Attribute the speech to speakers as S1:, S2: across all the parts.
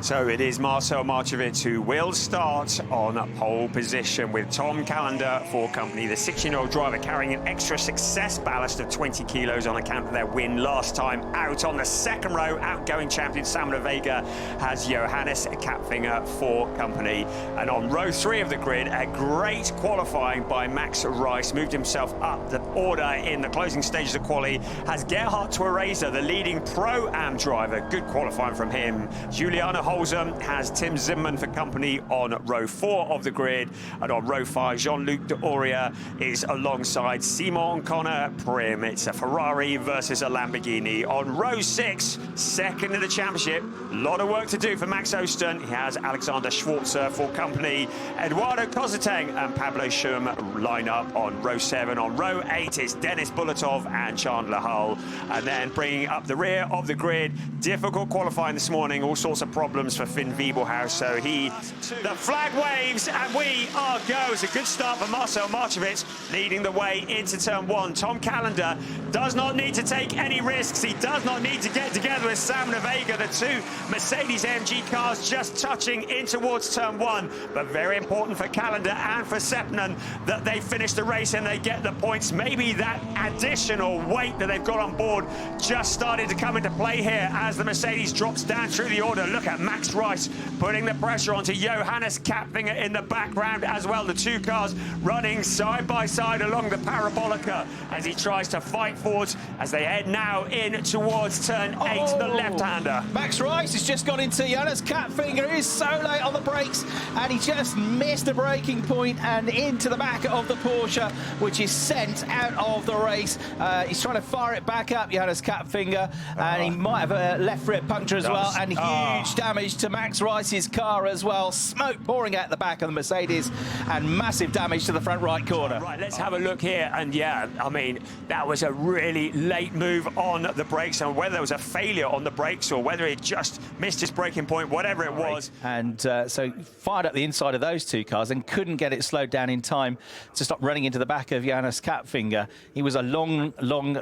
S1: So it is Marcel Marovich who will start on pole position with Tom Kalender for company. The 16-year-old driver carrying an extra success ballast of 20 kilos on account of their win last time out. On the second row, outgoing champion Sam Vega has Johannes Cap Finger for company. And on row 3 of the grid, a great qualifying by Max Rice, moved himself up the order in the closing stages of quali, has Gerhard Twereza, the leading Pro-Am driver. Good qualifying from him. Juliana Holzem has Tim Zimmerman for company on row 4 of the grid. And on row 5, Jean-Luc D'Auria is alongside Simon Connor Prim. It's a Ferrari versus a Lamborghini. On row 6, second in the championship, a lot of work to do for Max Oston. He has Alexander Schwarzer for company. Eduardo Kozateng and Pablo Schum line up on row 7. On row 8, it's Dennis Bulatov and Chandler Hull. And then bringing up the rear of the grid, difficult qualifying this morning, all sorts of problems for Finn Wiebelhaus. So the flag waves and we are go. It's a good start for Marcel Marovich, leading the way into turn 1. Tom Kalender does not need to take any risks. He does not need to get together with Sam Vega. The two Mercedes-AMG cars just touching in towards turn 1. But very important for Kalender and for Seppänen that they finish the race and they get the points. Maybe that additional weight that they've got on board just started to come into play here as the Mercedes drops down through the order. Look at Max Rice putting the pressure onto Johannes Cap Finger in the background as well. The two cars running side by side along the parabolica as he tries to fight forwards as they head now in towards turn 8, the left-hander.
S2: Max Rice has just got into Johannes Cap Finger. He's so late on the brakes and he just missed the braking point and into the back of the Porsche, which is sent out of the race. He's trying to fire it back up, Johannes Cap Finger, and he might have a left rear puncture as well, and huge damage to Max Rice's car as well. Smoke pouring out the back of the Mercedes and massive damage to the front right corner.
S1: Right, let's have a look here. And yeah, I mean, that was a really late move on the brakes, and whether there was a failure on the brakes or whether he just missed his braking point, whatever it was.
S2: And so fired up the inside of those two cars and couldn't get it slowed down in time to stop running into the back of Johannes Cap Finger. He was a long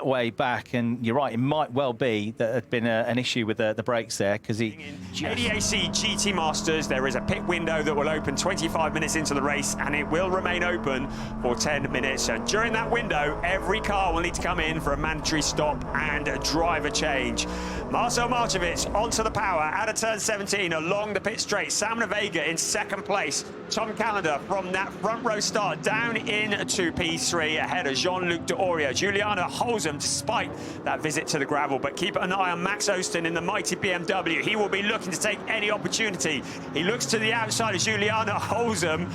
S2: way back, and you're right, it might well be that had been an issue with the brakes there, because he...
S1: ADAC GT Masters, there is a pit window that will open 25 minutes into the race, and it will remain open for 10 minutes. And during that window, every car will need to come in for a mandatory stop and a driver change. Marcel Marovich onto the power out of turn 17 along the pit straight. Sam Vega in second place. Tom Kalender from that front row start down into P3 ahead of Jean-Luc D'Auria. Juliana Holzem, despite that visit to the gravel, but keep an eye on Max Oston in the mighty BMW. He will be looking to take any opportunity. He looks to the outside of Juliana Holzem.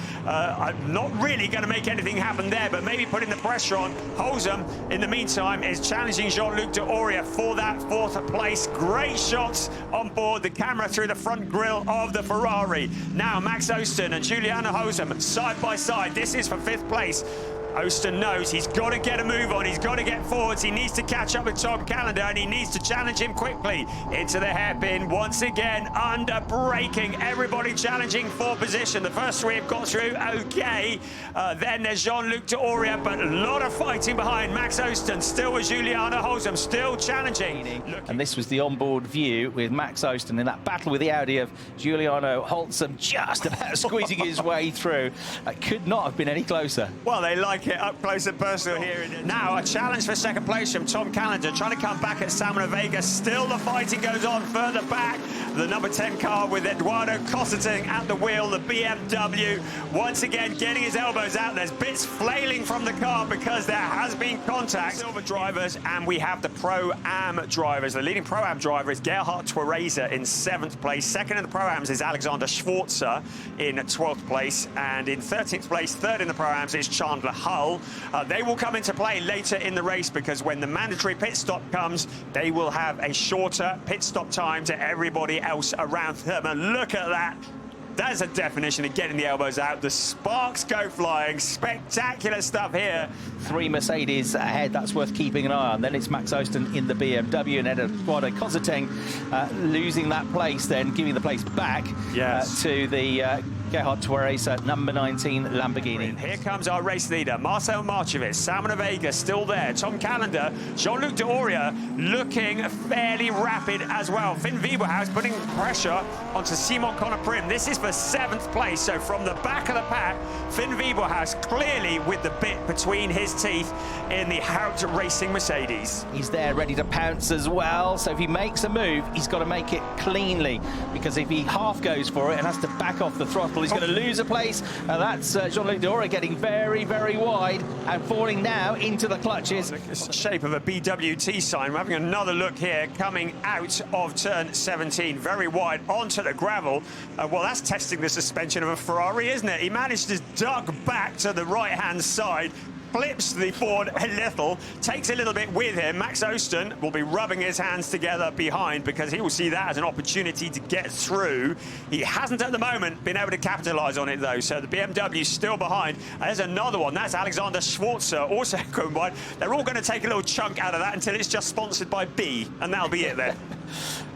S1: Not really going to make anything happen there, but maybe putting the pressure on. Holzem, in the meantime, is challenging Jean-Luc D'Auria for that 4th place. Great shots on board, the camera through the front grille of the Ferrari. Now Max Oston and Juliana Holzem side by side. This is for 5th place. Oston knows he's got to get a move on. He's got to get forwards. He needs to catch up with Tom Kalender, and he needs to challenge him quickly into the hairpin. Once again, under braking. Everybody challenging for position. The first 3 have got through okay. Then there's Jean-Luc D'Auria, but a lot of fighting behind. Max Oston still with Juliana Holzem, still challenging.
S2: And this was the onboard view with Max Oston in that battle with the Audi of Juliano Holzem just about squeezing his way through. It could not have been any closer.
S1: Well, they like it up close and personal here. Now a challenge for second place from Tom Kalender, trying to come back at Sam Vega. Still the fighting goes on further back. The number 10 car with Eduardo Kozateng at the wheel, the BMW. Once again getting his elbows out. There's bits flailing from the car because there has been contact. Silver drivers, and we have the Pro-Am drivers. The leading Pro-Am driver is Gerhard Twereza in 7th place. Second in the Pro-Ams is Alexander Schwarzer in 12th place. And in 13th place, third in the Pro-Ams is Chandler Hull. They will come into play later in the race because when the mandatory pit stop comes, they will have a shorter pit stop time to everybody else around them. And look at that. That's a definition of getting the elbows out. The sparks go flying. Spectacular stuff here.
S2: 3 Mercedes ahead, that's worth keeping an eye on. Then it's Max Oston in the BMW and Eduardo Kozateng losing that place, then giving the place back to the Gerhard Tweresa, number 19 Lamborghini.
S1: Here comes our race leader, Marcel Marovich, Salmon Vega still there, Tom Kalender, Jean-Luc Deoria looking fairly rapid as well. Finn Wiebelhaus putting pressure onto Simon Conner-Prim. This is for 7th place, so from the back of the pack, Finn Wiebelhaus clearly with the bit between his teeth in the Haupt Racing Mercedes.
S2: He's there ready to pounce as well, so if he makes a move, he's got to make it cleanly, because if he half goes for it and has to back off the throttle, he's going to lose a place. And that's Jean-Luc Deoria getting very, very wide and falling now into the clutches.
S1: It's the shape of a BWT sign. We're having another look here coming out of turn 17, very wide onto the gravel. Well, that's testing the suspension of a Ferrari, isn't it? He managed to duck back to the right-hand side, flips the board a little, takes a little bit with him. Max Oston will be rubbing his hands together behind because he will see that as an opportunity to get through. He hasn't at the moment been able to capitalise on it though, so the BMW still behind. And there's another one, that's Alexander Schwarzer, also going wide. They're all going to take a little chunk out of that until it's just sponsored by B, and that'll be it then.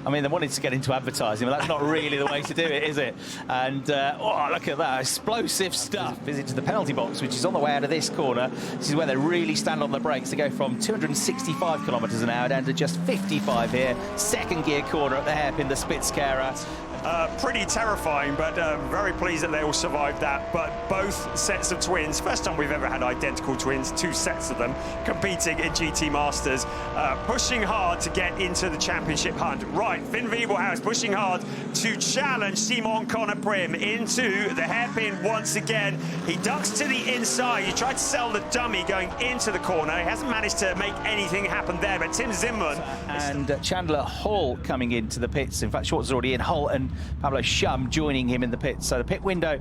S2: I mean, they wanted to get into advertising, but that's not really the way to do it, is it? And, oh, look at that, explosive stuff. Visit to the penalty box, which is on the way out of this corner. This is where they really stand on the brakes. They go from 265 kilometres an hour down to just 55 here. Second gear corner at the hairpin, the Spitzkehrer.
S1: Pretty terrifying, but very pleased that they all survived that. But both sets of twins, first time we've ever had identical twins, 2 sets of them, competing in GT Masters, pushing hard to get into the championship hunt. Right, Finn Wiebelhaus pushing hard to challenge Simon Conner-Prim into the hairpin once again. He ducks to the inside. He tried to sell the dummy going into the corner. He hasn't managed to make anything happen there, but Tim Zimmermann
S2: and Chandler Hull coming into the pits. In fact, Schwartz is already in. Hull and Pablo Schum joining him in the pits. So the pit window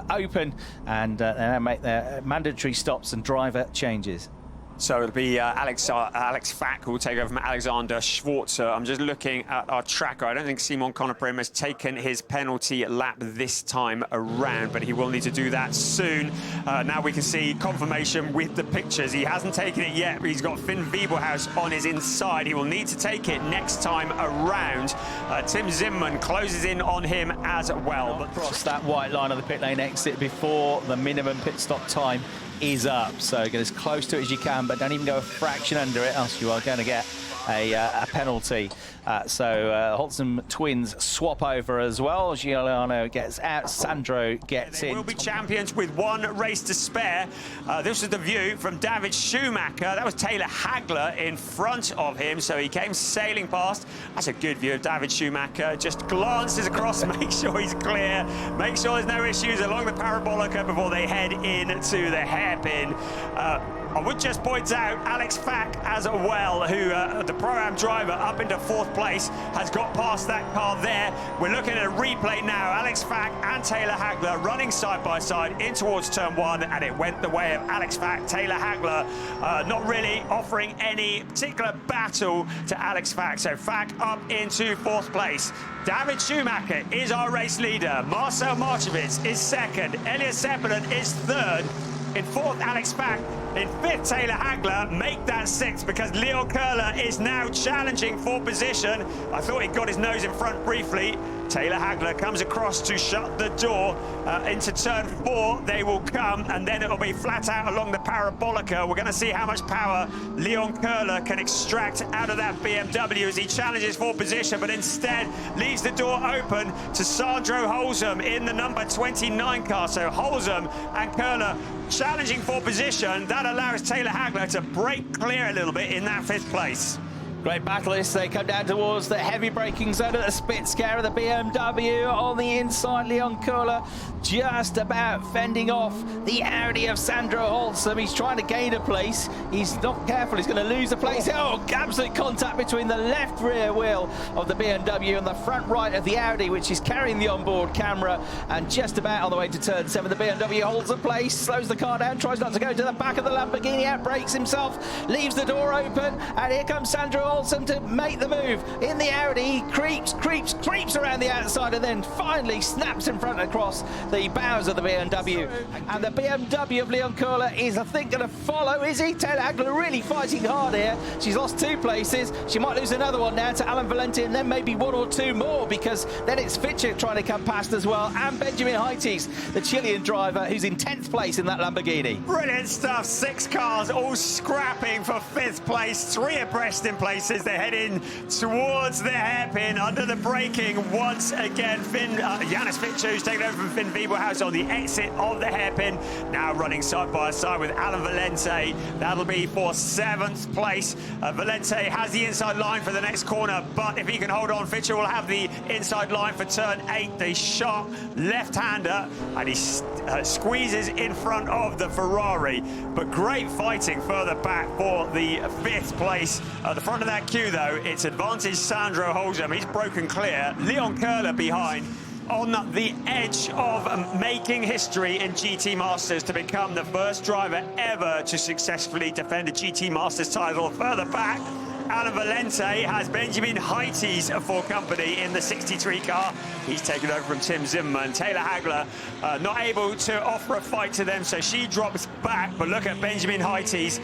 S2: open, and they now make their mandatory stops and driver changes.
S1: So it'll be Alex Fack who will take over from Alexander Schwarzer. I'm just looking at our tracker. I don't think Simon Conner-Prim has taken his penalty lap this time around, but he will need to do that soon. Now we can see confirmation with the pictures. He hasn't taken it yet, but he's got Finn Wiebelhaus on his inside. He will need to take it next time around. Tim Zimmermann closes in on him as well.
S2: But cross that white line of the pit lane exit before the minimum pit stop time is up, so get as close to it as you can, but don't even go a fraction under it, else you are going to get a penalty. So Holcim twins swap over as well. Giuliano gets out, Sandro gets in.
S1: They will be champions with 1 race to spare. This is the view from David Schumacher. That was Taylor Hagler in front of him, so he came sailing past. That's a good view of David Schumacher. Just glances across, make sure he's clear, make sure there's no issues along the parabolica before they head into the hairpin. I would just point out Alex Fack as well, who the Pro-Am driver up into 4th place, has got past that car there. We're looking at a replay now. Alex Fack and Taylor Hagler running side by side in towards turn 1, and it went the way of Alex Fack. Taylor Hagler not really offering any particular battle to Alex Fack. So Fack up into 4th place. David Schumacher is our race leader. Marcel Marovich is 2nd. Elias Seppänen is 3rd. In 4th, Alex Fack. In 5th, Taylor Hagler. Make that 6th because Leon Köhler is now challenging for position. I thought he got his nose in front briefly. Taylor Hagler comes across to shut the door into turn 4. They will come, and then it'll be flat out along the parabolica. We're going to see how much power Leon Köhler can extract out of that BMW as he challenges for position, but instead leaves the door open to Sandro Holcim in the number 29 car. So Holcim and Köhler challenging for position. That allows Taylor Hagler to break clear a little bit in that 5th place.
S2: Great battle as they come down towards the heavy braking zone of the Spitzkehrer, the BMW on the inside. Leon Köhler just about fending off the Audi of Sandro Holcim. He's trying to gain a place. He's not careful. He's going to lose a place. Oh, absolute contact between the left rear wheel of the BMW and the front right of the Audi, which is carrying the onboard camera. And just about on the way to turn 7, the BMW holds a place, slows the car down, tries not to go to the back of the Lamborghini, outbrakes himself, leaves the door open, and here comes Sandro Olsen to make the move. In the Audi, he creeps around the outside and then finally snaps in front across the bows of the BMW. And the BMW of Leon Köhler is, I think, going to follow, is he? Taylor Hagler really fighting hard here. She's lost 2 places. She might lose another one now to Alan Valenti, and then maybe 1 or 2 more, because then it's Fischer trying to come past as well, and Benjamin Heites, the Chilean driver, who's in 10th place in that Lamborghini.
S1: Brilliant stuff. 6 cars all scrapping for 5th place. 3 abreast in places. They're heading towards the hairpin under the braking once again. Johannes Fischer, who's taken over from Finn Wiebelhaus on the exit of the hairpin, now running side by side with Alan Valente. That'll be for 7th place. Valente has the inside line for the next corner, but if he can hold on, Fischer will have the inside line for turn 8. The sharp left-hander, and he squeezes in front of the Ferrari. But great fighting further back for the 5th place. At the front of that queue, though, it's advantage Sandro Holzem. He's broken clear. Leon Köhler behind, on the edge of making history in GT Masters to become the first driver ever to successfully defend a GT Masters title. Further back, Alan Valente has Benjamin Heites for company in the 63 car. He's taken over from Tim Zimmermann. Taylor Hagler not able to offer a fight to them, so she drops back. But look at Benjamin Heites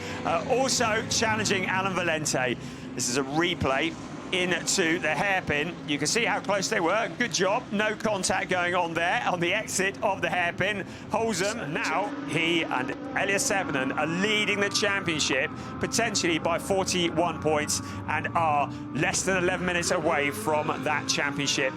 S1: also challenging Alan Valente. This is a replay into the hairpin. You can see how close they were. Good job. No contact going on there on the exit of the hairpin. Holzem, now he and Elias Seppänen are leading the championship, potentially by 41 points, and are less than 11 minutes away from that championship.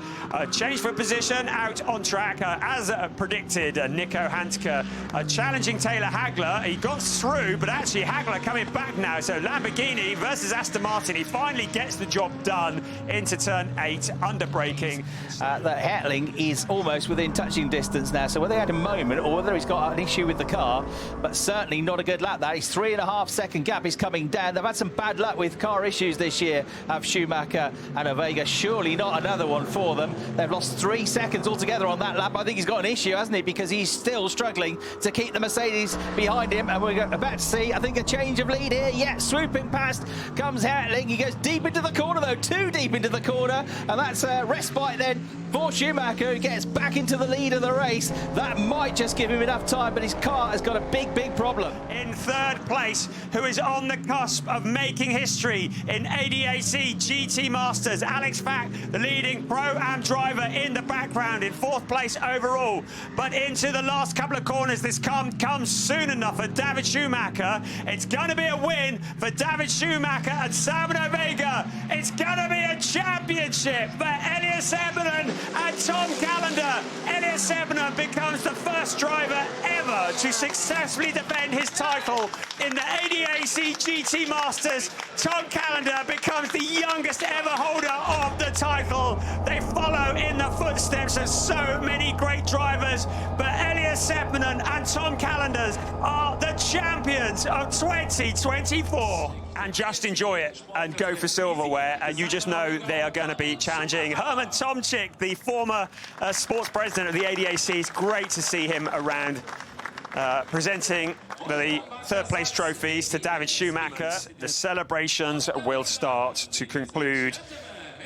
S1: Change for position out on track, as predicted. Nico Handke challenging Taylor Hagler. He got through, but actually Hagler coming back now. So Lamborghini versus Aston Martin. He finally gets the job done into turn 8 under braking.
S2: The Hertling is almost within touching distance now, so whether he had a moment or whether he's got an issue with the car, but certainly not a good lap. That his 3.5 second gap is coming down. They've had some bad luck with car issues this year, have Schumacher and Ovega. Surely not another one for them. They've lost 3 seconds altogether on that lap. I think he's got an issue, hasn't he, because he's still struggling to keep the Mercedes behind him, and we're about to see, I think, a change of lead here. Yeah, swooping past comes Hertling. He goes deep into the corner, though, too deep into the corner, and that's a respite then for Schumacher, who gets back into the lead of the race. That might just give him enough time, but his car has got a big problem.
S1: In 3rd place, who is on the cusp of making history in ADAC GT Masters, Alex Fack, the leading Pro-Am driver in the background, in 4th place overall. But into the last couple of corners, this comes soon enough for David Schumacher. It's going to be a win for David Schumacher and Simon Ovega. It's going to be a championship for Elias Seppänen and Tom Kalender. Elias Seppänen becomes the first driver ever to successfully defend his title in the ADAC GT Masters. Tom Kalender becomes the youngest ever holder of the title. They follow in the footsteps of so many great drivers, but Elias Seppänen and Tom Kalender are the champions of 2024. And just enjoy it and go for silverware, and you just know they are going to be challenging Herman Tomczyk, the former sports president of the ADAC. It's great to see him around presenting the 3rd place trophies to David Schumacher. The celebrations will start to conclude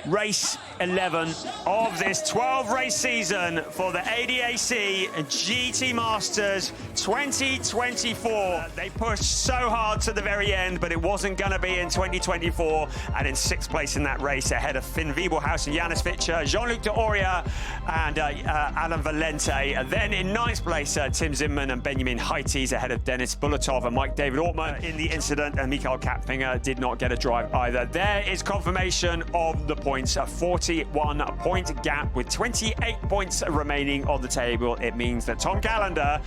S1: race 11 of this 12-race season for the ADAC GT Masters 2024. They pushed so hard to the very end, but it wasn't going to be in 2024. And in 6th place in that race, ahead of Finn Wiebelhaus and Johannes Fischer, Jean-Luc D'Oria and Alan Valente. Then in 9th place, Tim Zimmermann and Benjamin Heites, ahead of Dennis Bulatov and Mike David Ortmann in the incident, and Marcel Cap Finger did not get a drive either. There is confirmation of the points. A 41-point gap with 28 points remaining on the table. It means that Tom Kalender